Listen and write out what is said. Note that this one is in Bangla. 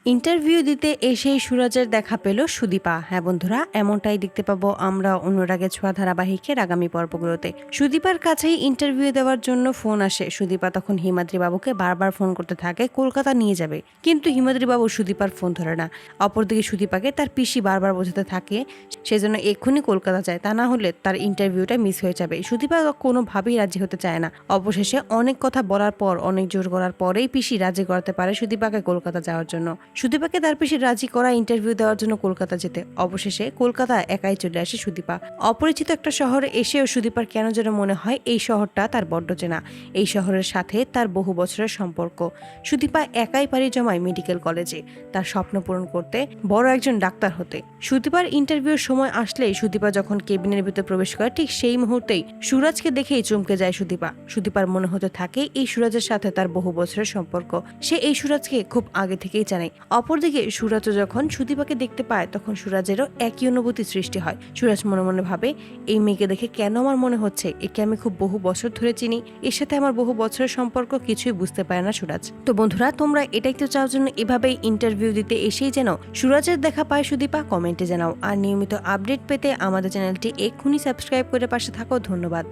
ইন্টারভিউ দিতে এসেই সুরাজের দেখা পেল সুদীপা। হ্যাঁ বন্ধুরা, এমনটাই দেখতে পাবো আমরা অনুরাগের ছোঁয়া ধারাবাহিকের আগামী পর্বগুলোতে। সুদীপার কাছেই ইন্টারভিউ দেওয়ার জন্য ফোন আসে। সুদীপা তখন হিমাদ্রি বাবুকে বারবার ফোন করতে থাকে কলকাতা নিয়ে যাবে, কিন্তু হিমাদ্রি বাবু সুদীপার ফোন ধরে না। অপরদিকে সুদীপাকে তার পিসি বারবার বোঝাতে থাকে সেজন্য এক্ষুনি কলকাতা যায়, তা না হলে তার ইন্টারভিউটা মিস হয়ে যাবে। সুদীপা কোনোভাবেই রাজি হতে চায় না। অবশেষে অনেক কথা বলার পর, অনেক জোর করার পরেই পিসি রাজি করাতে পারে সুদীপাকে কলকাতা যাওয়ার জন্য। সুদীপাকে তার পিসি রাজি করা ইন্টারভিউ দেওয়ার জন্য কলকাতা যেতে। অবশেষে কলকাতা একাই চলে আসে সুদীপা। অপরিচিত একটা শহরে এসেও সুদীপার কেন যেন মনে হয় এই শহরটা তার বড্ড চেনা। এই শহরের সাথে তার বহু বছরের সম্পর্ক। সুদীপা একাই পাড়ি জমায় মেডিকেল কলেজে, তার স্বপ্ন পূরণ করতে, বড় একজন ডাক্তার হতে। সুদীপার ইন্টারভিউর সময় আসলেই সুদীপা যখন কেবিনের ভিতরে প্রবেশ করে, ঠিক সেই মুহূর্তেই সুরাজকে দেখেই চমকে যায় সুদীপা। সুদীপার মনে হতে থাকে এই সুরাজের সাথে তার বহু বছরের সম্পর্ক। সে এই সুরাজকে খুব আগে থেকেই জানে। অপরদিকে সুরাজও যখন সুদীপাকে দেখতে পায়, তখন সুরাজেরও একই অনুভূতি সৃষ্টি হয়। সুরাজ মনে মনে ভাবে, এই মেয়েকে দেখে কেন আমার মনে হচ্ছে একে আমি খুব বহু বছর ধরে চিনি, এর সাথে আমার বহু বছরের সম্পর্ক। কিছুই বুঝতে পারে না সুরাজ। তো বন্ধুরা, তোমরা এটাই তো চাও জন্য এভাবেই ইন্টারভিউ দিতে এসেই যেন সুরাজের দেখা পায় সুদীপা? কমেন্টে জানাও। আর নিয়মিত আপডেট পেতে আমাদের চ্যানেলটি এক্ষুনি সাবস্ক্রাইব করে পাশে থাকো। ধন্যবাদ।